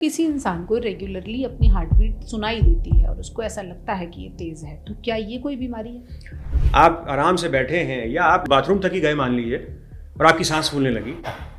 किसी इंसान को रेगुलरली अपनी हार्ट बीट सुनाई देती है और उसको ऐसा लगता है कि ये तेज़ है, तो क्या ये कोई बीमारी है? आप आराम से बैठे हैं या आप बाथरूम तक ही गए मान लीजिए और आपकी सांस फूलने लगी,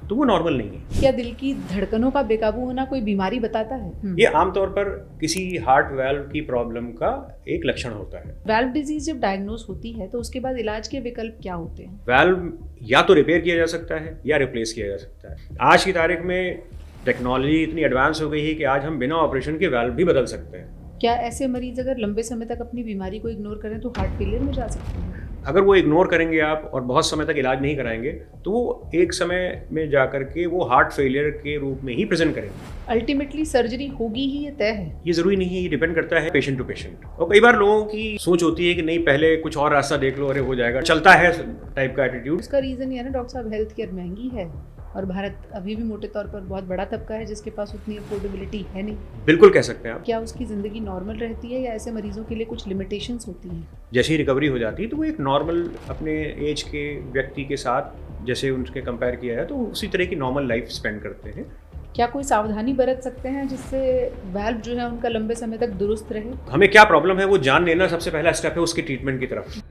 तो वो नॉर्मल नहीं है। क्या दिल की धड़कनों का बेकाबू होना कोई बीमारी बताता है? ये आमतौर पर किसी हार्ट वाल्व की प्रॉब्लम का एक लक्षण होता है। वाल्व डिजीज जब डायग्नोस होती है तो उसके बाद इलाज के विकल्प क्या होते हैं? वाल्व या तो रिपेयर किया जा सकता है या रिप्लेस किया जा सकता है। आज की तारीख में टेक्नोलॉजी इतनी एडवांस हो गई है कि आज हम बिना ऑपरेशन के वाल्व भी बदल सकते हैं। क्या ऐसे मरीज अगर लंबे समय तक अपनी बीमारी को इग्नोर करें तो हार्ट फेलियर में जा सकते हैं? अगर वो इग्नोर करेंगे आप और बहुत समय तक इलाज नहीं कराएंगे तो वो एक समय में जा कर के वो हार्ट फेलियर के रूप में ही प्रेजेंट करेंगे। अल्टीमेटली सर्जरी होगी ही, ये तय है? ये ज़रूरी नहीं है, ये डिपेंड करता है पेशेंट टू पेशेंट। और कई बार लोगों की सोच होती है कि नहीं, पहले कुछ और रास्ता देख लो, अरे हो जाएगा, चलता है टाइप का एटीट्यूड। उसका रीज़न ये है ना डॉक्टर साहब, हेल्थ केयर महंगी है और भारत अभी भी मोटे तौर पर बहुत बड़ा तबका है जिसके पास उतनी अफोर्डेबिलिटी है नहीं। बिल्कुल कह सकते हैं आप। क्या उसकी ज़िंदगी नॉर्मल रहती है या ऐसे मरीजों के लिए कुछ लिमिटेशंस होती हैं? जैसे ही रिकवरी हो जाती है तो वो एक नॉर्मल अपने एज के व्यक्ति के साथ जैसे उनके कंपेयर किया है तो उसी तरह की नॉर्मल लाइफ स्पेंड करते हैं। क्या कोई सावधानी बरत सकते हैं जिससे वाल्व जो है उनका लंबे समय तक दुरुस्त रहे? हमें क्या प्रॉब्लम है वो जान लेना सबसे पहला स्टेप है उसकी ट्रीटमेंट की तरफ।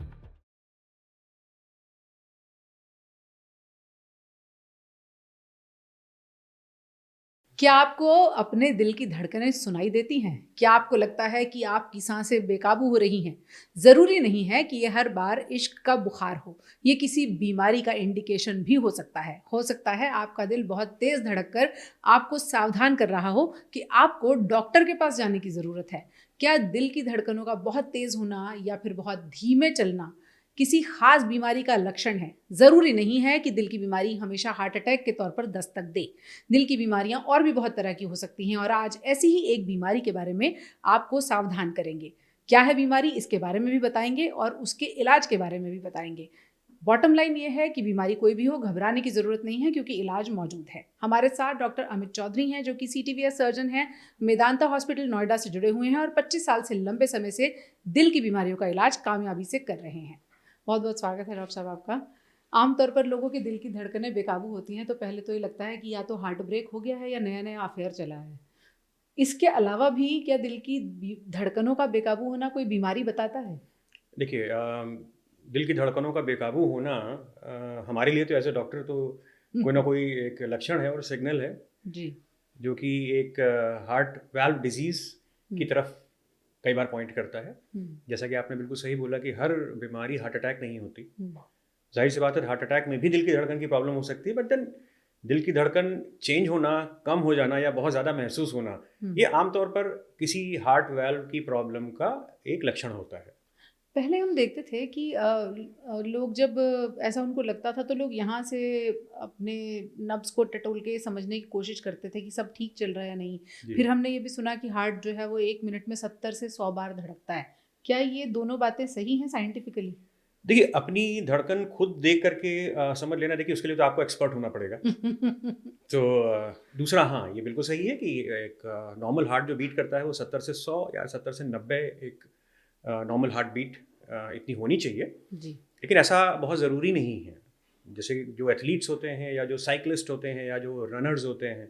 क्या आपको अपने दिल की धड़कनें सुनाई देती हैं? क्या आपको लगता है कि आपकी सांसें बेकाबू हो रही हैं? ज़रूरी नहीं है कि ये हर बार इश्क का बुखार हो, ये किसी बीमारी का इंडिकेशन भी हो सकता है। हो सकता है आपका दिल बहुत तेज़ धड़क कर आपको सावधान कर रहा हो कि आपको डॉक्टर के पास जाने की ज़रूरत है। क्या दिल की धड़कनों का बहुत तेज़ होना या फिर बहुत धीमे चलना किसी खास बीमारी का लक्षण है? ज़रूरी नहीं है कि दिल की बीमारी हमेशा हार्ट अटैक के तौर पर दस्तक दे। दिल की बीमारियां और भी बहुत तरह की हो सकती हैं और आज ऐसी ही एक बीमारी के बारे में आपको सावधान करेंगे। क्या है बीमारी, इसके बारे में भी बताएंगे और उसके इलाज के बारे में भी बताएंगे। बॉटम लाइन ये है कि बीमारी कोई भी हो, घबराने की ज़रूरत नहीं है क्योंकि इलाज मौजूद है। हमारे साथ डॉक्टर अमित चौधरी हैं जो कि CTVS सर्जन हैं, मेदांता हॉस्पिटल नोएडा से जुड़े हुए हैं और 25 साल से लंबे समय से दिल की बीमारियों का इलाज कामयाबी से कर रहे हैं। बहुत बहुत स्वागत है डॉक्टर साहब आपका। आमतौर पर लोगों के दिल की धड़कनें बेकाबू होती हैं तो पहले तो ये लगता है कि या तो हार्ट ब्रेक हो गया है या नया नया अफेयर चला है। इसके अलावा भी क्या दिल की धड़कनों का बेकाबू होना कोई बीमारी बताता है? देखिए, दिल की धड़कनों का बेकाबू होना हमारे लिए तो एज ए डॉक्टर तो कोई ना कोई एक लक्षण है और सिग्नल है जी। जो कि एक हार्ट वाल्व डिजीज़ की तरफ कई बार पॉइंट करता है। जैसा कि आपने बिल्कुल सही बोला कि हर बीमारी हार्ट अटैक नहीं होती। जाहिर सी बात है, हार्ट अटैक में भी दिल की धड़कन की प्रॉब्लम हो सकती है, बट देन दिल की धड़कन चेंज होना, कम हो जाना या बहुत ज़्यादा महसूस होना, ये आमतौर पर किसी हार्ट वाल्व की प्रॉब्लम का एक लक्षण होता है। पहले हम देखते थे कि लोग जब ऐसा उनको लगता था तो लोग यहाँ से अपने नब्ज को टटोल के समझने की कोशिश करते थे कि सब ठीक चल रहा है या नहीं। फिर हमने ये भी सुना कि हार्ट जो है वो 1 मिनट में 70 से 100 बार धड़कता है। क्या ये दोनों बातें सही हैं साइंटिफिकली? देखिए, अपनी धड़कन खुद देख करके समझ लेना, देखिए उसके लिए तो आपको एक्सपर्ट होना पड़ेगा। तो दूसरा, हाँ, ये बिल्कुल सही है कि एक नॉर्मल हार्ट जो बीट करता है वो 70 से 100 या 70 से 90 एक नॉर्मल हार्ट बीट इतनी होनी चाहिए। जी। लेकिन ऐसा बहुत ज़रूरी नहीं है। जैसे जो एथलीट्स होते हैं या जो साइकिलिस्ट होते हैं या जो रनर्स होते हैं,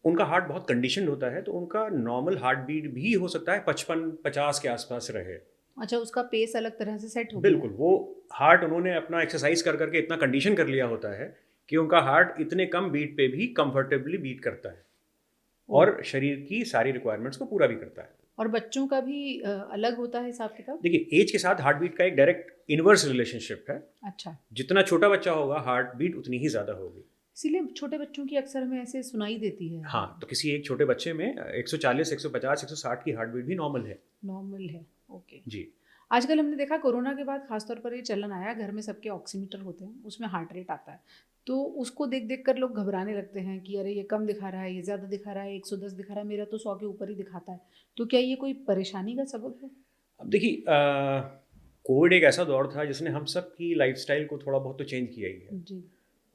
उनका हार्ट बहुत कंडीशनड होता है तो उनका नॉर्मल हार्ट बीट भी हो सकता है 55-50 के आसपास रहे। अच्छा, उसका पेस अलग तरह से सेट हो गया। बिल्कुल, वो हार्ट उन्होंने अपना एक्सरसाइज कर करके इतना कंडीशन कर लिया होता है कि उनका हार्ट इतने कम बीट पे भी कंफर्टेबली बीट करता है और शरीर की सारी रिक्वायरमेंट्स को पूरा भी करता है। और बच्चों का भी अलग होता है हिसाब किताब? देखिए, एज के साथ हार्ट बीट का एक डायरेक्ट इनवर्स रिलेशनशिप है। अच्छा। जितना छोटा बच्चा होगा हार्ट बीट उतनी ही ज़्यादा होगी। इसीलिए छोटे बच्चों की अक्सर हमें ऐसे सुनाई देती है। हाँ, तो किसी एक छोटे बच्चे में 140, 150, 160 की हार्ट बीट भी नॉर्मल है। नॉर्मल है, ओके जी। आजकल हमने देखा कोरोना के बाद खासतौर पर ये चलन आया, घर में सबके ऑक्सीमीटर होते हैं, उसमें हार्ट रेट आता है, तो उसको देख देख कर लोग घबराने लगते हैं कि अरे ये कम दिखा रहा है, ये ज़्यादा दिखा रहा है, 110 दिखा रहा है, मेरा तो 100 के ऊपर ही दिखाता है। तो क्या ये कोई परेशानी का सबब है? अब देखिए, कोविड एक ऐसा दौर था जिसने हम सब की लाइफस्टाइल को थोड़ा बहुत तो चेंज किया ही है जी।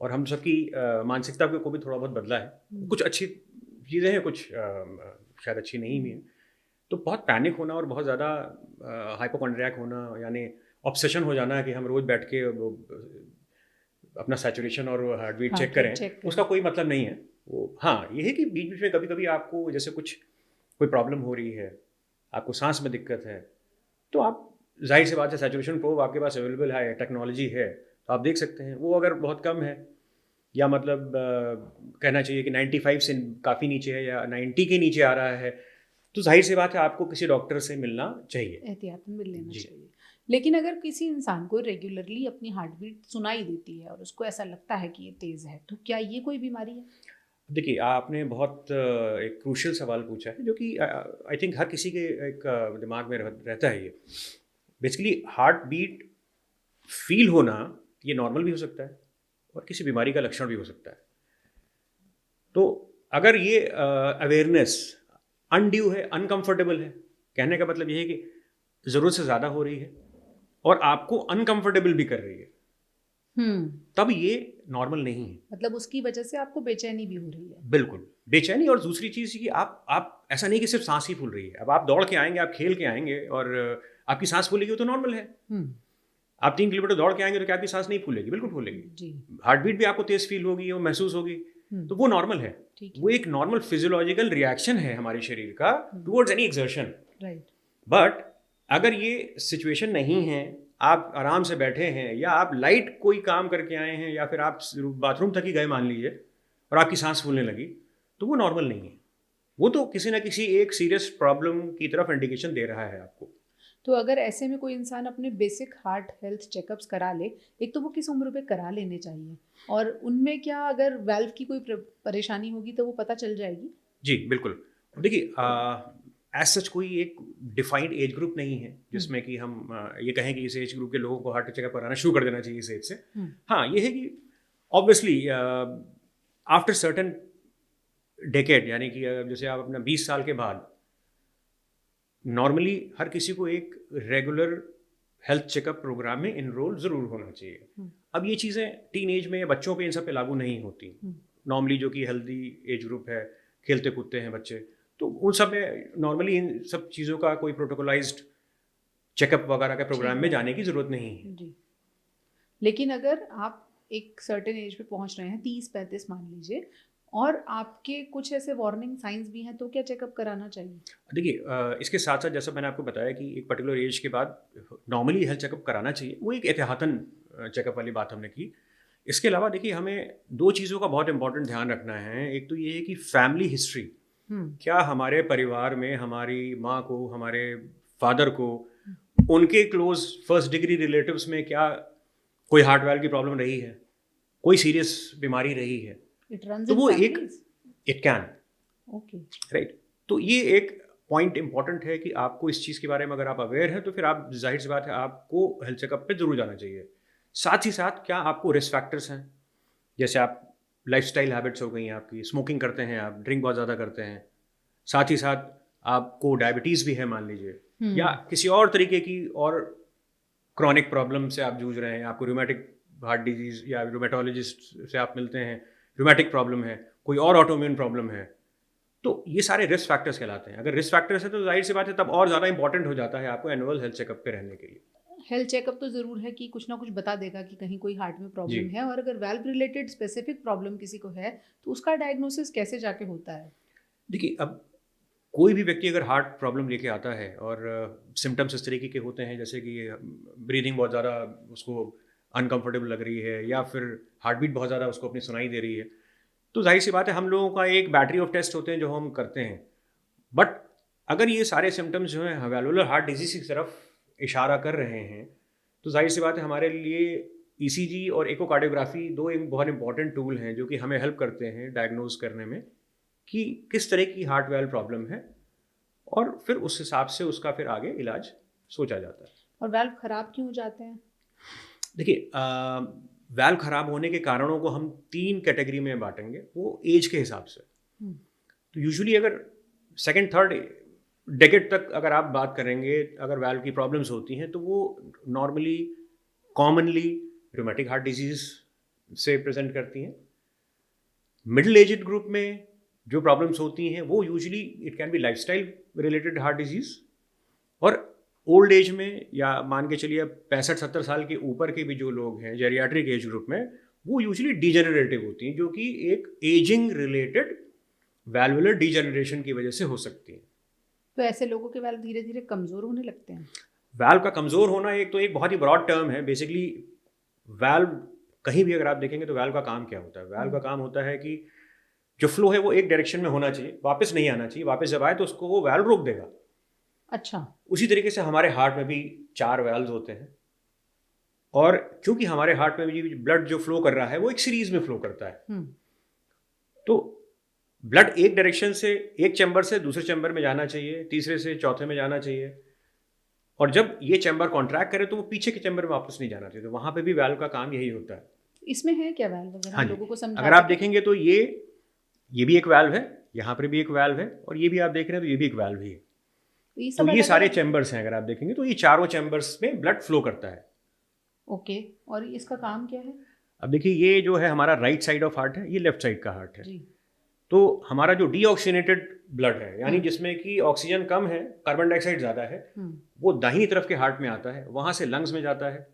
और हम सबकी मानसिकता को भी थोड़ा बहुत बदला है। कुछ अच्छी चीज़ें हैं, कुछ शायद अच्छी नहीं भी हैं। तो बहुत पैनिक होना और बहुत ज़्यादा हाइपोकॉन्ड्रियाक होना, यानी ऑब्सेशन हो जाना कि हम रोज़ बैठ के अपना सैचुरेशन और हार्ट बीट चेक करें, उसका कोई मतलब नहीं है। वो हाँ, ये है कि बीच बीच में कभी कभी आपको जैसे कोई प्रॉब्लम हो रही है, आपको सांस में दिक्कत है, तो आप जाहिर सी बात है सैचुरेशन प्रोब आपके पास अवेलेबल है, टेक्नोलॉजी है, तो आप देख सकते हैं। वो अगर बहुत कम है या मतलब कहना चाहिए कि 95 से काफ़ी नीचे है या 90 के नीचे आ रहा है, तो जाहिर सी बात है आपको किसी डॉक्टर से मिलना चाहिए, एहतियातन मिल लेना चाहिए। लेकिन अगर किसी इंसान को रेगुलरली अपनी हार्ट बीट सुनाई देती है और उसको ऐसा लगता है कि ये तेज़ है, तो क्या ये कोई बीमारी है? देखिए आपने बहुत एक क्रूशियल सवाल पूछा है जो कि आई थिंक हर किसी के एक दिमाग में रहता है। ये बेसिकली हार्ट बीट फील होना ये नॉर्मल भी हो सकता है और किसी बीमारी का लक्षण भी हो सकता है। तो अगर ये अवेयरनेस अनड्यू है, अनकंफर्टेबल है, कहने का मतलब ये है कि ज़रूरत से ज़्यादा हो रही है और आपको अनकंफर्टेबल भी कर रही है, तब ये नॉर्मल नहीं है। मतलब उसकी वजह से आपको बेचैनी भी हो रही है। बिल्कुल, बेचैनी। और दूसरी चीज़ कि आप ऐसा नहीं कि सिर्फ सांस ही फूल रही है। अब आप दौड़ के आएंगे, आप खेल के आएंगे और आपकी सांस फूलेगी, वो तो नॉर्मल है। आप 3 किलोमीटर दौड़ के आएंगे तो क्या आपकी सांस नहीं फूलेगी? बिल्कुल फूलेगी जी। हार्ट बीट भी आपको तेज फील होगी और महसूस होगी, तो वो नॉर्मल है। वो एक नॉर्मल फिजियोलॉजिकल रिएक्शन है हमारे शरीर का towards any exertion. Right. But अगर ये सिचुएशन नहीं है, आप आराम से बैठे हैं या आप लाइट कोई काम करके आए हैं या फिर आप बाथरूम तक ही गए मान लीजिए और आपकी सांस फूलने लगी, तो वो नॉर्मल नहीं है। वो तो किसी ना किसी एक सीरियस प्रॉब्लम की तरफ इंडिकेशन दे रहा है आपको। तो अगर ऐसे में कोई इंसान अपने बेसिक हार्ट हेल्थ चेकअप्स करा ले, एक तो वो किस उम्र पे करा लेने चाहिए, और उनमें क्या अगर वाल्व की कोई परेशानी होगी तो वो पता चल जाएगी? जी बिल्कुल। देखिए एज सच कोई एक डिफाइंड एज ग्रुप नहीं है जिसमें कि हम ये कहें कि इस एज ग्रुप के लोगों को हार्ट चेकअप कराना शुरू कर देना चाहिए इस एज से। हाँ, ये है कि ऑब्वियसली आफ्टर सर्टन डेकेड, यानी कि जैसे आप अपना 20 साल के बाद, नॉर्मली हर किसी को एक रेगुलर हेल्थ चेकअप प्रोग्राम में इनरोल ज़रूर होना चाहिए। अब ये चीज़ें टीन एज में बच्चों पे इन सब पे लागू नहीं होती। नॉर्मली जो कि हेल्दी एज ग्रुप है, खेलते कूदते हैं बच्चे, तो उन सब में नॉर्मली इन सब चीज़ों का कोई प्रोटोकोलाइज्ड चेकअप वगैरह के प्रोग्राम में जाने की ज़रूरत नहीं है जी। लेकिन अगर आप एक सर्टेन एज पे पहुंच रहे हैं, 30-35 मान लीजिए, और आपके कुछ ऐसे वार्निंग साइंस भी हैं, तो क्या चेकअप कराना चाहिए? देखिए इसके साथ साथ जैसा मैंने आपको बताया कि एक पर्टिकुलर एज के बाद नॉर्मली हेल्थ चेकअप कराना चाहिए, वो एक एहतियातन चेकअप वाली बात हमने की। इसके अलावा देखिए हमें 2 चीज़ों का बहुत इंपॉर्टेंट ध्यान रखना है। एक तो ये है कि फैमिली हिस्ट्री, क्या हमारे परिवार में हमारी माँ को, हमारे फादर को, उनके क्लोज फर्स्ट डिग्री रिलेटिव्स में क्या कोई हार्ट वाल्व की प्रॉब्लम रही है, कोई सीरियस बीमारी रही है, तो वो एक इट कैन ओके राइट। तो ये एक पॉइंट इंपॉर्टेंट है कि आपको इस चीज़ के बारे में अगर आप अवेयर हैं तो फिर आप, जाहिर सी बात है, आपको हेल्थ चेकअप पे जरूर जाना चाहिए। साथ ही साथ क्या आपको रिस्क फैक्टर्स हैं, जैसे आप लाइफस्टाइल हैबिट्स हो गई हैं आपकी, स्मोकिंग करते हैं आप, ड्रिंक बहुत ज़्यादा करते हैं, साथ ही साथ आपको डायबिटीज़ भी है मान लीजिए, या किसी और तरीके की और क्रॉनिक प्रॉब्लम से आप जूझ रहे हैं, आपको रूमेटिक हार्ट डिजीज़ या रूमेटोलॉजिस्ट से आप मिलते हैं, रूमेटिक प्रॉब्लम है, कोई और ऑटोइम्यून प्रॉब्लम है, तो ये सारे रिस्क फैक्टर्स कहलाते हैं। अगर रिस्क फैक्टर्स है तो जाहिर सी बात है तब और ज़्यादा इंपॉर्टेंट हो जाता है आपको एनुअल हेल्थ चेकअप पे रहने के लिए। हेल्थ चेकअप तो ज़रूर है कि कुछ ना कुछ बता देगा कि कहीं कोई हार्ट में प्रॉब्लम है, और अगर वाल्व रिलेटेड स्पेसिफिक प्रॉब्लम किसी को है तो उसका डायग्नोसिस कैसे जाके होता है? देखिए अब कोई भी व्यक्ति अगर हार्ट प्रॉब्लम लेके आता है और सिम्टम्स इस तरीके के होते हैं जैसे कि ब्रीदिंग बहुत ज़्यादा उसको अनकंफर्टेबल लग रही है या फिर हार्ट बीट बहुत ज़्यादा उसको अपनी सुनाई दे रही है, तो जाहिर सी बात है हम लोगों का एक बैटरी ऑफ टेस्ट होते हैं जो हम करते हैं। बट अगर ये सारे सिम्टम्स जो हैं वैल्वुलर हार्ट डिजीज़ की तरफ इशारा कर रहे हैं, तो जाहिर सी बात है हमारे लिए ECG और इकोकार्डियोग्राफी 2 एक बहुत इंपॉर्टेंट टूल हैं जो कि हमें हेल्प करते हैं डायग्नोज करने में कि किस तरह की हार्ट वाल्व प्रॉब्लम है, और फिर उस हिसाब से उसका फिर आगे इलाज सोचा जाता है। और वाल्व खराब क्यों हो जाते हैं? देखिए वाल्व खराब होने के कारणों को हम 3 कैटेगरी में बांटेंगे, वो एज के हिसाब से। तो यूजुअली अगर सेकंड थर्ड डेकेड तक अगर आप बात करेंगे, अगर वाल्व की प्रॉब्लम्स होती हैं तो वो normally commonly rheumatic heart disease से प्रेजेंट करती हैं। मिडिल एजेड ग्रुप में जो प्रॉब्लम्स होती हैं वो usually it can be lifestyle related heart disease, और ओल्ड एज में या मान के चलिए 65-70 साल के ऊपर के भी जो लोग हैं जेरियाट्रिक एज ग्रुप में, वो यूजुअली डिजेनरेटिव होती हैं, जो कि एक एजिंग रिलेटेड वैल्वुलर डिजेनरेशन की वजह से हो सकती है। तो ऐसे लोगों के वाल्व धीरे धीरे कमजोर होने लगते हैं। वाल्व का कमजोर होना एक बहुत ही ब्रॉड टर्म है। बेसिकली वाल्व कहीं भी अगर आप देखेंगे तो वाल्व का काम क्या होता है? वाल्व का काम होता है कि जो फ्लो है वो एक डायरेक्शन में होना चाहिए, वापस नहीं आना चाहिए। वापस जब आए तो उसको वो वाल्व रोक देगा। अच्छा। उसी तरीके से हमारे हार्ट में भी 4 वाल्व होते हैं, और क्योंकि हमारे हार्ट में भी ब्लड जो फ्लो कर रहा है वो एक सीरीज में फ्लो करता है, तो ब्लड एक डायरेक्शन से, एक चैम्बर से दूसरे चैम्बर में जाना चाहिए, तीसरे से चौथे में जाना चाहिए, और जब ये चैम्बर कॉन्ट्रैक्ट करे तो वो पीछे के चैम्बर में वापस नहीं जाना चाहिए। तो वहां पे भी वाल्व का काम यही होता है। इसमें है क्या वाल्व वगैरह? हाँ, लोगों को समझा। अगर आप देखेंगे तो ये भी एक वाल्व है, यहाँ पर भी एक वाल्व है, और ये भी आप देख रहे हैं तो ये भी एक वाल्व ही है। तो ये सारे चैम्बर्स हैं। अगर आप देखेंगे तो ये चारों चैम्बर्स में ब्लड फ्लो करता है। ओके, और इसका काम क्या है? अब देखिए, ये जो है हमारा राइट साइड ऑफ हार्ट है, ये लेफ्ट साइड का हार्ट है जी। तो हमारा जो डीऑक्सीनेटेड ब्लड है, यानी जिसमें कि ऑक्सीजन कम है, कार्बन डाइऑक्साइड ज्यादा है, वो दाहिनी तरफ के हार्ट में आता है, वहां से लंग्स में जाता है,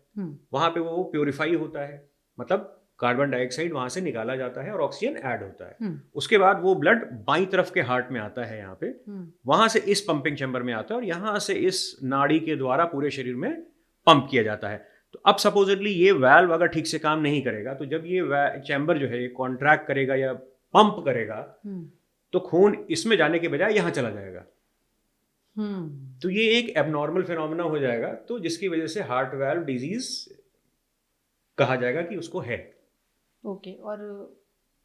वहां पे वो प्योरीफाई होता है, मतलब कार्बन डाइऑक्साइड वहां से निकाला जाता है और ऑक्सीजन ऐड होता है। उसके बाद वो ब्लड बाईं तरफ के हार्ट में आता है, यहाँ पे, वहां से इस पंपिंग चैम्बर में आता है, और यहाँ से इस नाड़ी के द्वारा पूरे शरीर में पंप किया जाता है। तो अब सपोजिटली ये वाल्व अगर ठीक से काम नहीं करेगा, तो जब ये चैम्बर जो है ये कॉन्ट्रैक्ट करेगा या पंप करेगा, तो खून इसमें जाने के बजाय यहां चला जाएगा। तो ये एक एबनॉर्मल फिनोमेना हो जाएगा, तो जिसकी वजह से हार्ट वाल्व डिजीज कहा जाएगा कि उसको है। ओके, और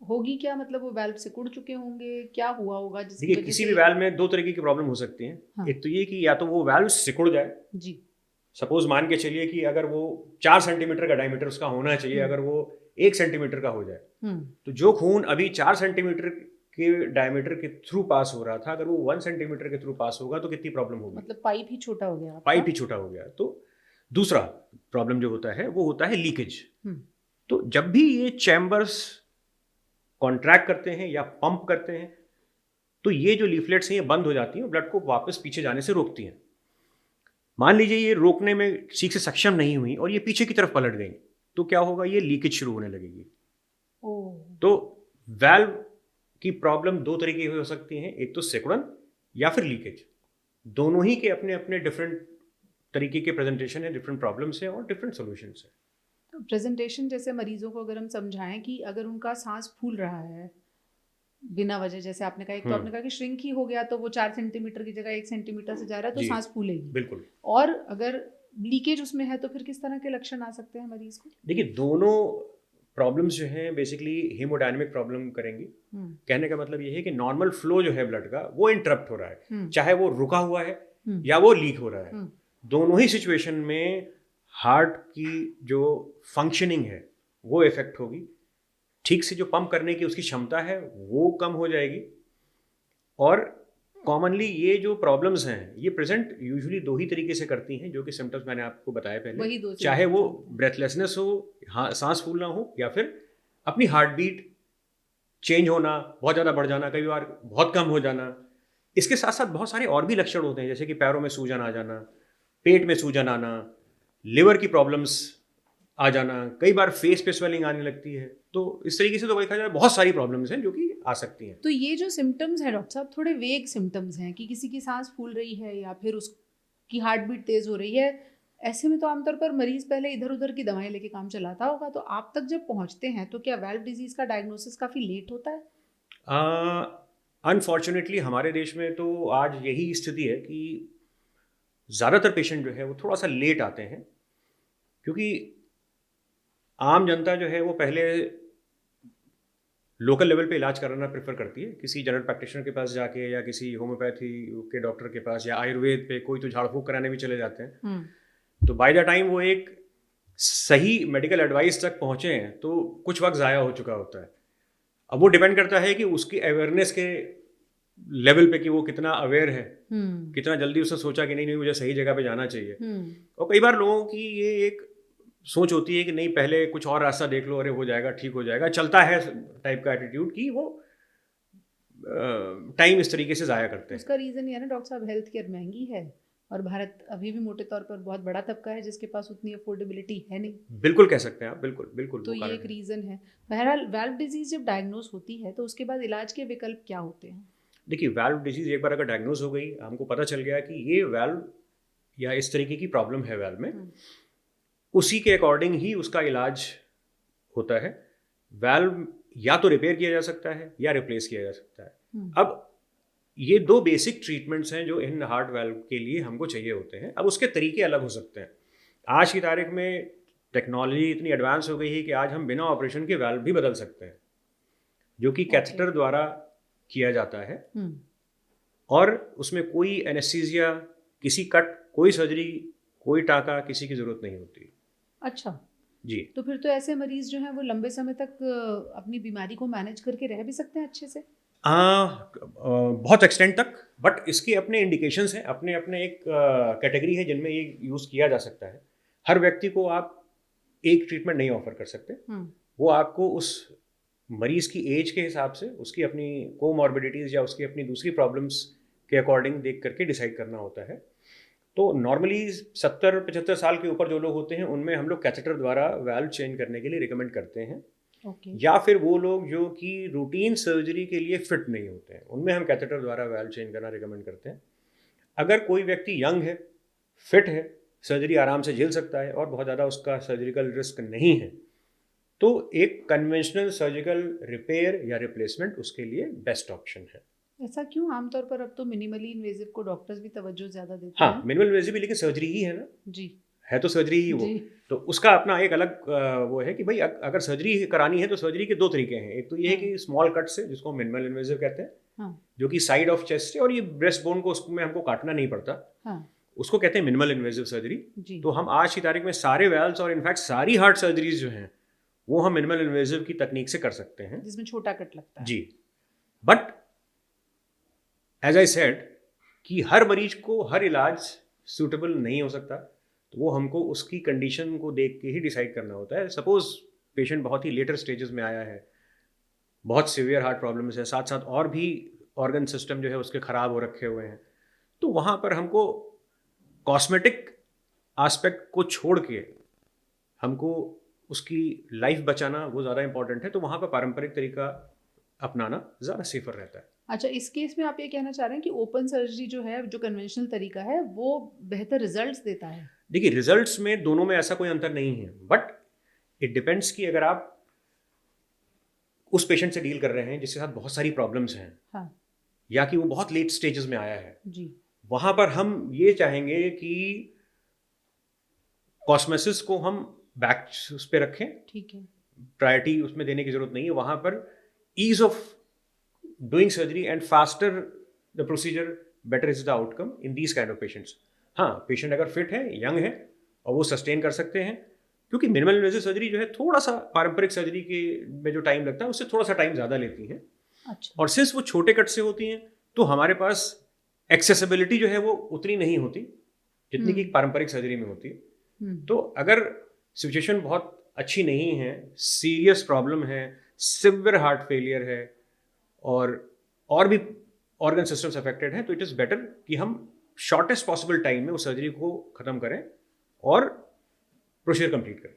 होगी क्या? मतलब वो वाल्व सिकुड़ चुके होंगे, क्या हुआ होगा? देखिए, किसी भी वाल्व में दो तरीके की प्रॉब्लम हो सकती है। हाँ। एक तो ये कि या तो वो वाल्व सिकुड़ जाए जी। सपोज मान के चलिए कि अगर वो 4 सेंटीमीटर का डायमीटर उसका होना चाहिए, अगर वो 1 सेंटीमीटर का हो जाए, तो जो खून अभी 4 सेंटीमीटर के डायमीटर के थ्रू पास हो रहा था, अगर वो 1 सेंटीमीटर के थ्रू पास होगा तो कितनी प्रॉब्लम होगी? मतलब पाइप ही छोटा हो गया। पाइप ही छोटा हो गया। तो दूसरा प्रॉब्लम जो होता है वो होता है लीकेज। तो जब भी ये चैम्बर्स कॉन्ट्रैक्ट करते हैं या पंप करते हैं, तो ये जो लीफलेट्स हैं ये बंद हो जाती हैं, ब्लड को वापस पीछे जाने से रोकती हैं। मान लीजिए ये रोकने में ठीक से सक्षम नहीं हुई और ये पीछे की तरफ पलट गई, तो क्या होगा? ये लीकेज शुरू होने लगेगी। तो वाल्व की प्रॉब्लम दो तरीके की हो सकती हैं, एक तो सिकुड़न या फिर लीकेज। दोनों ही के अपने अपने डिफरेंट तरीके के प्रेजेंटेशन है, डिफरेंट प्रॉब्लम्स हैं और डिफरेंट सॉल्यूशंस हैं। तो प्रेजेंटेशन जैसे मरीजों को अगर हम समझाएं कि अगर उनका सांस फूल रहा है बिना वजह, जैसे आपने कहा, एक तो आपने कहा कि श्रिंक ही हो गया, तो वो 4 सेंटीमीटर की जगह 1 सेंटीमीटर से जा रहा है, तो सांस फूलेगी। बिल्कुल। और अगर लीकेज उसमें है तो फिर किस तरह के लक्षण आ सकते हैं मरीज को? देखिए, दोनों प्रॉब्लम्स जो हैं बेसिकली हेमोडायनेमिक प्रॉब्लम करेंगी। कहने का मतलब ये है कि नॉर्मल फ्लो जो है ब्लड का वो इंटरप्ट हो रहा है, चाहे वो रुका हुआ है या वो लीक हो रहा है। दोनों ही सिचुएशन में हार्ट की जो फंक्शनिंग है वो इफेक्ट होगी। ठीक से जो पंप करने की उसकी क्षमता है वो कम हो जाएगी। और कॉमनली ये जो प्रॉब्लम्स हैं ये प्रेजेंट यूजुअली दो ही तरीके से करती हैं, जो कि सिम्टम्स मैंने आपको बताया पहले, चाहे वो ब्रेथलेसनेस हो, सांस फूलना हो, या फिर अपनी हार्ट बीट चेंज होना, बहुत ज़्यादा बढ़ जाना, कई बार बहुत कम हो जाना। इसके साथ साथ बहुत सारे और भी लक्षण होते हैं, जैसे कि पैरों में सूजन आ जाना, पेट में सूजन आना, लिवर की प्रॉब्लम्स आ जाना, कई बार फेस पे स्वेलिंग आने लगती है। तो इस तरीके से तो देखा जाए बहुत सारी प्रॉब्लम्स हैं जो कि आ सकती हैं। तो ये जो सिम्टम्स हैं डॉक्टर साहब, थोड़े वेग सिम्टम्स हैं कि किसी की सांस फूल रही है या फिर उसकी हार्ट बीट तेज हो रही है। ऐसे में तो आमतौर पर मरीज पहले इधर उधर की दवाएं लेके काम चलाता होगा, तो आप तक जब पहुंचते हैं तो क्या वाल्व डिजीज का डायग्नोसिस काफ़ी लेट होता है? अनफॉर्चुनेटली हमारे देश में तो आज यही स्थिति है कि ज़्यादातर पेशेंट जो है वो थोड़ा सा लेट आते हैं, क्योंकि आम जनता जो है वो पहले लोकल लेवल पे इलाज कराना प्रेफर करती है, किसी जनरल प्रैक्टिशनर के पास जाके या किसी होम्योपैथी के डॉक्टर के पास या आयुर्वेद पे, कोई तो झाड़ फूक कराने भी चले जाते हैं। तो बाय द टाइम वो एक सही मेडिकल एडवाइस तक पहुंचे हैं तो कुछ वक्त ज़ाया हो चुका होता है। अब वो डिपेंड करता है कि उसकी अवेयरनेस के लेवल पे कि वो कितना अवेयर है, कितना जल्दी उसने सोचा कि नहीं मुझे सही जगह पे जाना चाहिए। और कई बार लोगों की ये एक सोच होती है कि नहीं पहले कुछ और रास्ता देख लो, अरे हो जाएगा, ठीक हो जाएगा, चलता है टाइप का एटीट्यूड, कि वो टाइम इस तरीके से ज़ाया करते हैं। उसका रीज़न ये है ना डॉक्टर साहब, हेल्थ केयर महंगी है, और भारत अभी भी मोटे तौर पर बहुत बड़ा तबका है जिसके पास उतनी अफोर्डेबिलिटी है नहीं। बिल्कुल कह सकते हैं आप, बिल्कुल बिल्कुल। तो ये एक रीज़न है। बहरहाल वाल्व डिजीज़ जब डायग्नोज होती है तो उसके बाद इलाज के विकल्प क्या होते हैं? देखिए, वाल्व डिजीज़ एक बार अगर डायग्नोज हो गई, हमको पता चल गया कि ये वाल्व या इस तरीके की प्रॉब्लम है वाल्व में, उसी के अकॉर्डिंग ही उसका इलाज होता है। वाल्व या तो रिपेयर किया जा सकता है या रिप्लेस किया जा सकता है। अब ये दो बेसिक ट्रीटमेंट्स हैं जो इन हार्ट वाल्व के लिए हमको चाहिए होते हैं। अब उसके तरीके अलग हो सकते हैं। आज की तारीख में टेक्नोलॉजी इतनी एडवांस हो गई है कि आज हम बिना ऑपरेशन के वाल्व भी बदल सकते हैं, जो कि कैथेटर द्वारा किया जाता है, और उसमें कोई एनेस्थीसिया, किसी कट, कोई सर्जरी, कोई टाँका, किसी की ज़रूरत नहीं होती। अच्छा जी। तो फिर तो ऐसे मरीज जो हैं वो लंबे समय तक अपनी बीमारी को मैनेज करके रह भी सकते हैं अच्छे से? बहुत एक्सटेंट तक, बट इसके अपने इंडिकेशंस हैं, अपने अपने एक कैटेगरी है जिनमें ये यूज़ किया जा सकता है। हर व्यक्ति को आप एक ट्रीटमेंट नहीं ऑफर कर सकते। वो आपको उस मरीज की एज के हिसाब से, उसकी अपनी कोमॉर्बिडिटीज़ या उसकी अपनी दूसरी प्रॉब्लम्स के अकॉर्डिंग देख करके डिसाइड करना होता है। तो नॉर्मली 70-75 साल के ऊपर जो लोग होते हैं उनमें हम लोग कैथेटर द्वारा वाल्व चेंज करने के लिए रिकमेंड करते हैं। या फिर वो लोग जो कि रूटीन सर्जरी के लिए फिट नहीं होते हैं, उनमें हम कैथेटर द्वारा वाल्व चेंज करना रिकमेंड करते हैं। अगर कोई व्यक्ति यंग है, फिट है, सर्जरी आराम से झेल सकता है और बहुत ज़्यादा उसका सर्जिकल रिस्क नहीं है, तो एक कन्वेंशनल सर्जिकल रिपेयर या रिप्लेसमेंट उसके लिए बेस्ट ऑप्शन है। ऐसा क्यों? आमतौर पर अब तो मिनिमली इन्वेजिव को डॉक्टर्स भी तवज्जो ज़्यादा देते हैं। हाँ, मिनिमल इन्वेजिव भी, लेकिन सर्जरी ही है ना जी, है तो सर्जरी ही वो। तो उसका अपना एक अलग वो है कि भाई अगर सर्जरी करानी है तो सर्जरी के दो तरीके हैं। एक तो ये है कि स्मॉल कट से, जिसको मिनिमल इन्वेजिव कहते हैं, जो कि साइड ऑफ चेस्ट है और ये ब्रेस्ट बोन को उसमें हमको काटना नहीं पड़ता, उसको कहते हैं मिनिमल इन्वेजिव सर्जरी। तो हम आज की तारीख में सारे वाल्व्स और इनफैक्ट सारी हार्ट सर्जरीज जो हैं वो हम मिनिमल इन्वेजिव की तकनीक से कर सकते हैं, जिसमें छोटा कट लगता है। जी। बट एज आई सेड कि हर मरीज को हर इलाज सूटेबल नहीं हो सकता, तो वो हमको उसकी कंडीशन को देख के ही डिसाइड करना होता है। सपोज पेशेंट बहुत ही लेटर स्टेजेस में आया है, बहुत सीवियर हार्ट प्रॉब्लम्स है, साथ साथ और भी ऑर्गन सिस्टम जो है उसके ख़राब हो रखे हुए हैं, तो वहाँ पर हमको कॉस्मेटिक एस्पेक्ट को छोड़ के हमको उसकी लाइफ बचाना वो ज़्यादा इंपॉर्टेंट है। तो वहाँ पर पारंपरिक तरीका अपनाना ज़्यादा सेफर रहता है। अच्छा, इस केस में आप ये कहना चाह रहे हैं कि ओपन सर्जरी जो है, जो कन्वेंशनल तरीका है, वो बेहतर रिजल्ट्स देता है? देखिए, रिजल्ट्स में दोनों में ऐसा कोई अंतर नहीं है, बट इट डिपेंड्स कि अगर आप उस पेशेंट से डील कर रहे हैं जिसके साथ बहुत सारी प्रॉब्लम्स हैं, हाँ, या कि वो बहुत लेट स्टेजेस में आया है, जी, वहाँ पर हम ये चाहेंगे कि कॉस्मेसिस को हम बैक उस पर रखें, ठीक है, प्रायोरिटी उसमें देने की जरूरत नहीं है। वहाँ पर ease of doing surgery and faster the procedure, better is the outcome in these kind of patients. हाँ, पेशेंट अगर फिट है, यंग है और वो सस्टेन कर सकते हैं, क्योंकि मिनिमल इन्वेजिव सर्जरी जो है थोड़ा सा पारंपरिक सर्जरी के में जो टाइम लगता है उससे थोड़ा सा टाइम ज़्यादा लेती है। अच्छा। और सिंस वो छोटे कट से होती हैं तो हमारे पास एक्सेसिबिलिटी जो है वो उतनी नहीं होती जितनी कि पारंपरिक सर्जरी में होती है। तो अगर सिचुएशन बहुत अच्छी नहीं है, सीरियस प्रॉब्लम है, सिवियर हार्ट फेलियर है और भी ऑर्गन सिस्टम्स अफेक्टेड हैं, तो इट इज़ बेटर कि हम शॉर्टेस्ट पॉसिबल टाइम में उस सर्जरी को ख़त्म करें और प्रोसीजर कंप्लीट करें।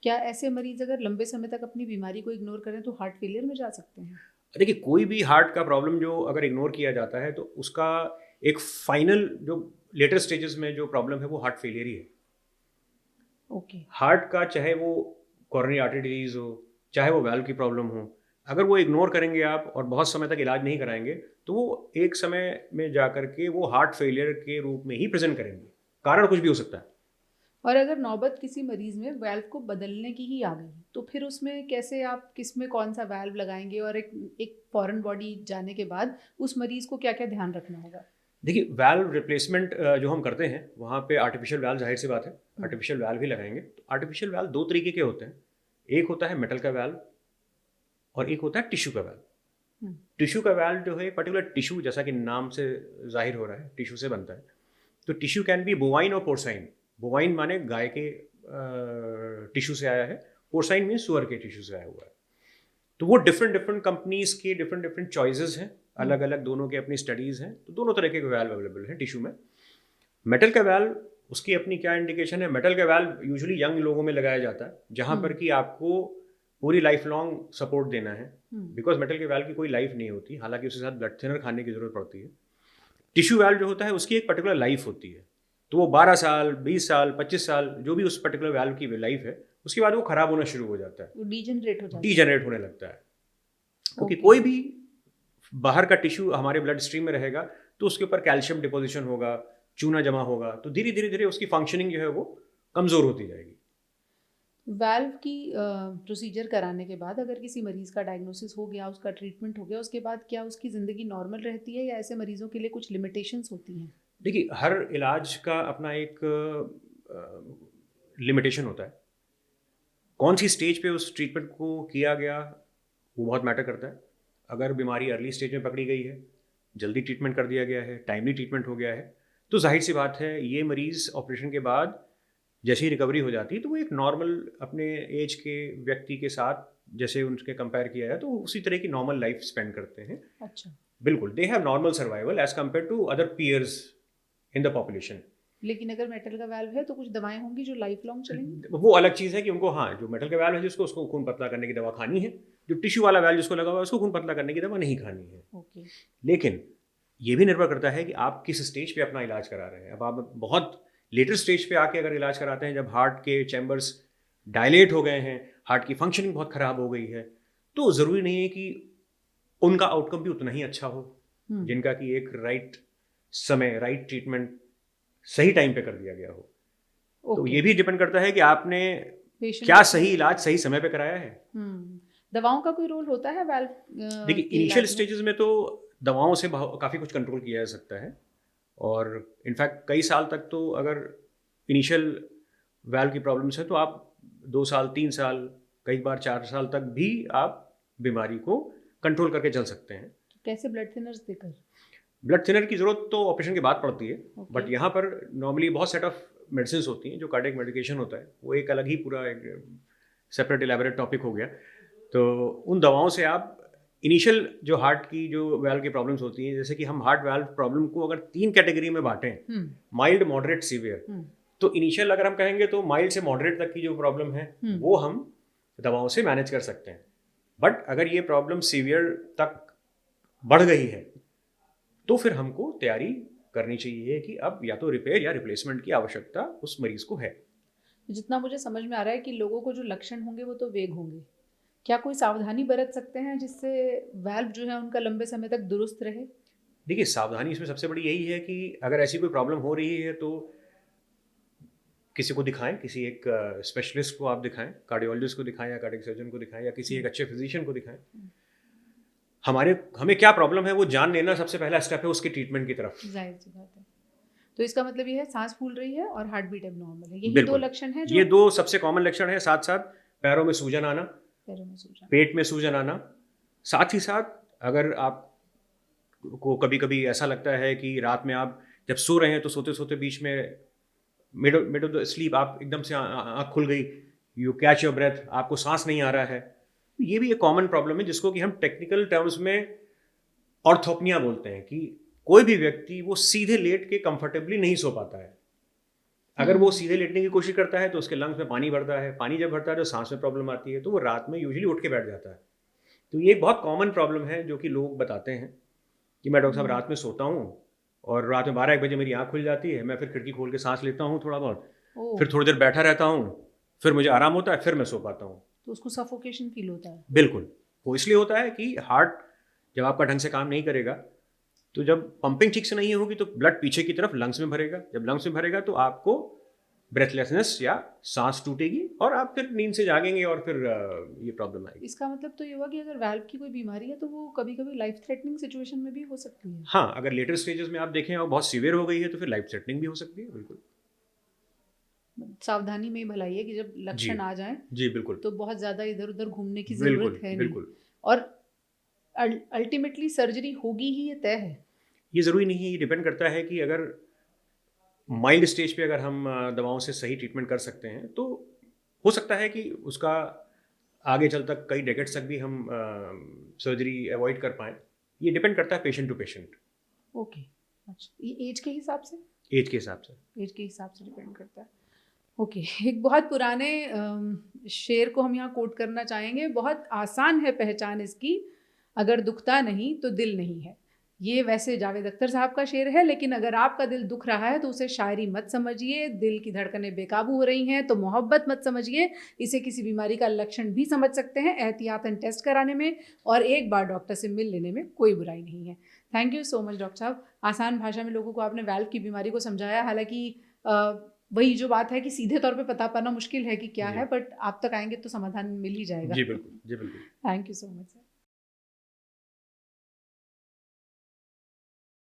क्या ऐसे मरीज अगर लंबे समय तक अपनी बीमारी को इग्नोर करें तो हार्ट फेलियर में जा सकते हैं? देखिए, कोई भी हार्ट का प्रॉब्लम जो अगर इग्नोर किया जाता है तो उसका एक फाइनल जो लेटर स्टेजेस में जो प्रॉब्लम है वो हार्ट फेलियर ही है। ओके। हार्ट का चाहे वो कोरोनरी आर्टरी डिजीज हो, चाहे वो वाल्व की प्रॉब्लम हो, अगर वो इग्नोर करेंगे आप और बहुत समय तक इलाज नहीं कराएंगे तो वो एक समय में जा करके वो हार्ट फेलियर के रूप में ही प्रेजेंट करेंगे। कारण कुछ भी हो सकता है। और अगर नौबत किसी मरीज में वाल्व को बदलने की ही आ गई तो फिर उसमें कैसे आप किस में कौन सा वाल्व लगाएंगे और एक फॉरेन बॉडी जाने के बाद उस मरीज को क्या क्या ध्यान रखना होगा? देखिए, वाल्व रिप्लेसमेंट जो हम करते हैं वहाँ पे आर्टिफिशियल वाल्व, जाहिर सी बात है आर्टिफिशियल वाल्व ही लगाएंगे। तो आर्टिफिशियल वाल्व दो तरीके के होते हैं, एक होता है मेटल का वाल्व और एक होता है टिश्यू का वाल्व। टिश्यू का वाल्व जो है पर्टिकुलर टिश्यू, जैसा कि नाम से जाहिर हो रहा है, टिश्यू से बनता है। तो टिश्यू कैन बी बोवाइन और पोर्साइन। बोवाइन माने गाय के टिश्यू से आया है, पोर्साइन में सुअर के टिश्यू से आया हुआ है। तो वो डिफरेंट कंपनीज के डिफरेंट चॉइसेस हैं, अलग अलग दोनों के अपनी स्टडीज़ हैं, तो दोनों तरह के वाल्व अवेलेबल हैं टिश्यू में। मेटल का वाल्व, उसकी अपनी क्या इंडिकेशन है? मेटल का वाल्व यूजुअली यंग लोगों में लगाया जाता है, जहाँ पर कि आपको पूरी लाइफ लॉन्ग सपोर्ट देना है, बिकॉज मेटल के वाल्व की कोई लाइफ नहीं होती, हालांकि उसके साथ ब्लड थिनर खाने की जरूरत पड़ती है। टिश्यू वाल्व जो होता है उसकी एक पर्टिकुलर लाइफ होती है, तो वो 12 साल, 20 साल, 25 साल, जो भी उस पर्टिकुलर वाल्व की लाइफ है, उसके बाद वो खराब होना शुरू हो जाता है, डीजनरेट होने लगता है। क्योंकि कोई भी बाहर का टिश्यू हमारे ब्लड स्ट्रीम में रहेगा तो उसके ऊपर कैल्शियम डिपोजिशन होगा, चूना जमा होगा, तो धीरे धीरे धीरे उसकी फंक्शनिंग जो है वो कमज़ोर होती जाएगी। वाल्व की प्रोसीजर कराने के बाद अगर किसी मरीज़ का डायग्नोसिस हो गया, उसका ट्रीटमेंट हो गया, उसके बाद क्या उसकी ज़िंदगी नॉर्मल रहती है या ऐसे मरीज़ों के लिए कुछ लिमिटेशंस होती हैं? देखिए, हर इलाज का अपना एक लिमिटेशन होता है। कौन सी स्टेज पे उस ट्रीटमेंट को किया गया वो बहुत मैटर करता है। अगर बीमारी अर्ली स्टेज में पकड़ी गई है, जल्दी ट्रीटमेंट कर दिया गया है, टाइमली ट्रीटमेंट हो गया है, तो जाहिर सी बात है ये मरीज़ ऑपरेशन के बाद जैसे ही रिकवरी हो जाती है तो वो एक नॉर्मल अपने एज के व्यक्ति के साथ जैसे उनके कंपेयर किया जाए तो उसी तरह की नॉर्मल लाइफ स्पेंड करते हैं। अच्छा। बिल्कुल, they have normal survival as compare to other peers in the population. लेकिन अगर मेटल का वाल्व है तो कुछ दवाएं होंगी जो लाइफ लॉन्ग चलेंगी? वो अलग चीज़ है कि उनको, हाँ, जो मेटल का वाल्व है जिसको, उसको खून पतला करने की दवा खानी है, जो टिश्यू वाला वाल्व जिसको लगा हुआ है उसको खून पतला करने की दवा नहीं खानी है। ओके। लेकिन ये भी निर्भर करता है कि आप किस स्टेज पे अपना इलाज करा रहे हैं। अब आप बहुत लेटर स्टेज पे आके अगर इलाज कराते हैं, जब हार्ट के चैम्बर्स डायलेट हो गए हैं, हार्ट की फंक्शनिंग बहुत ख़राब हो गई है, तो ज़रूरी नहीं है कि उनका आउटकम भी उतना ही अच्छा हो जिनका कि एक राइट समय, राइट ट्रीटमेंट सही टाइम पे कर दिया गया हो। तो ये भी डिपेंड करता है कि आपने क्या सही इलाज सही समय पे कराया है। दवाओं का कोई रोल होता है वाल्व? देखिए, इनिशियल स्टेजेस में तो दवाओं से काफ़ी कुछ कंट्रोल किया जा सकता है, और इनफैक्ट कई साल तक तो अगर इनिशियल वाल्व की प्रॉब्लम्स है तो आप 2 साल, 3 साल, कई बार 4 साल तक भी आप बीमारी को कंट्रोल करके चल सकते हैं। कैसे? ब्लड थिनर्स देकर? ब्लड थिनर की ज़रूरत तो ऑपरेशन के बाद पड़ती है, बट यहाँ पर नॉर्मली बहुत सेट ऑफ मेडिसिन होती हैं जो कार्डियक मेडिकेशन होता है, वो एक अलग ही पूरा एक सेपरेट इलेबोरेट टॉपिक हो गया। तो उन दवाओं से आप इनिशियल जो हार्ट की जो वाल्व की प्रॉब्लम्स होती हैं, जैसे कि हम हार्ट वाल्व प्रॉब्लम को अगर 3 कैटेगरी में बांटें, माइल्ड, मॉडरेट, सीवियर, तो इनिशियल अगर हम कहेंगे तो माइल्ड से मॉडरेट तक की जो प्रॉब्लम है वो हम दवाओं से मैनेज कर सकते हैं। बट अगर ये प्रॉब्लम सीवियर तक बढ़ गई है तो फिर हमको तैयारी करनी चाहिए कि अब या तो रिपेयर या रिप्लेसमेंट की आवश्यकता उस मरीज को है। जितना मुझे समझ में आ रहा है कि लोगों को जो लक्षण होंगे वो तो वेग होंगे, क्या कोई सावधानी बरत सकते हैं जिससे वाल्व जो है उनका लंबे समय तक दुरुस्त रहे? देखिए, सावधानी इसमें सबसे बड़ी यही है कि अगर ऐसी कोई प्रॉब्लम हो रही है तो किसी को दिखाएं, किसी एक स्पेशलिस्ट को आप दिखाएं, कार्डियोलॉजिस्ट को दिखाएं या कार्डियक सर्जन को दिखाएं या किसी एक अच्छे फिजिशियन को दिखाएं। हमें क्या प्रॉब्लम है वो जान लेना सबसे पहला स्टेप है उसकी ट्रीटमेंट की तरफ। जाहिर सी बात है। तो इसका मतलब ये है सांस फूल रही है और हार्ट बीट एबनॉर्मल है, यही 2 लक्षण हैं जो, ये 2 सबसे कॉमन लक्षण है। साथ साथ पैरों में सूजन आना, पेट में सूजन आना, साथ ही साथ अगर आप को कभी कभी ऐसा लगता है कि रात में आप जब सो रहे हैं तो सोते सोते बीच में मिड ऑफ द स्लीप आप एकदम से आँख खुल गई, यू कैच योर ब्रेथ, आपको सांस नहीं आ रहा है, ये भी एक कॉमन प्रॉब्लम है जिसको कि हम टेक्निकल टर्म्स में ऑर्थोपनिया बोलते हैं, कि कोई भी व्यक्ति वो सीधे लेट के कंफर्टेबली नहीं सो पाता है। अगर वो सीधे लेटने की कोशिश करता है तो उसके लंग्स में पानी भरता है, पानी जब भरता है तो सांस में प्रॉब्लम आती है, तो वो रात में यूजुअली उठ के बैठ जाता है। तो ये एक बहुत कॉमन प्रॉब्लम है जो कि लोग बताते हैं कि मैं डॉक्टर साहब रात में सोता हूँ और रात में 12-1 बजे मेरी आँख खुल जाती है, मैं फिर खिड़की खोल के सांस लेता हूँ थोड़ा बहुत, फिर थोड़ी देर बैठा रहता हूँ, फिर मुझे आराम होता है, फिर मैं सो पाता हूँ। तो उसको सफोकेशन फील होता है? बिल्कुल, वो इसलिए होता है कि हार्ट जब आपका ढंग से काम नहीं करेगा तो जब पंपिंग ठीक से नहीं होगी तो ब्लड पीछे की तरफ लंग्स में भरेगा, जब लंग्स में भरेगा तो आपको ब्रेथलेसनेस या सांस टूटेगी और आप फिर नींद से जागेंगे और फिर ये प्रॉब्लम आएगी। इसका मतलब तो ये हुआ कि अगर वाल्व की कोई बीमारी है तो वो कभी कभी लाइफ थ्रेटनिंग सिचुएशन में भी हो सकती है। हाँ, अगर लेटर स्टेजेस में आप देखें और बहुत सीवियर हो गई है तो फिर लाइफ थ्रेटनिंग भी हो सकती है। बिल्कुल, सावधानी में भलाई है कि जब लक्षण आ जाएं जी बिल्कुल, तो बहुत ज़्यादा इधर उधर घूमने की ज़रूरत है नहीं, और अल्टीमेटली सर्जरी होगी ही, ये तय है। ये ज़रूरी नहीं है, ये डिपेंड करता है कि अगर माइल्ड स्टेज पे अगर हम दवाओं से सही ट्रीटमेंट कर सकते हैं तो हो सकता है कि उसका आगे चल तक कई डेकेड्स तक भी हम सर्जरी अवॉइड कर पाएँ। ये डिपेंड करता है पेशेंट टू पेशेंट। ओके, अच्छा, ये एज के हिसाब से? एज के हिसाब से। एज के हिसाब से डिपेंड करता है। ओके, एक बहुत पुराने शेर को हम यहाँ कोट करना चाहेंगे, बहुत आसान है पहचान इसकी, अगर दुखता नहीं तो दिल नहीं है। ये वैसे जावेद अख्तर साहब का शेर है, लेकिन अगर आपका दिल दुख रहा है तो उसे शायरी मत समझिए, दिल की धड़कनें बेकाबू हो रही हैं तो मोहब्बत मत समझिए, इसे किसी बीमारी का लक्षण भी समझ सकते हैं एहतियातन टेस्ट कराने में, और एक बार डॉक्टर से मिल लेने में कोई बुराई नहीं है। Thank you so much doctor साहब, आसान भाषा में लोगों को आपने वाल्व की बीमारी को समझाया। हालांकि वही जो बात है कि सीधे तौर पे पता पाना मुश्किल है कि क्या है, बट आप तक आएंगे तो समाधान मिल ही जाएगा। जी बिल्कुल, जी बिल्कुल। Thank you so much sir.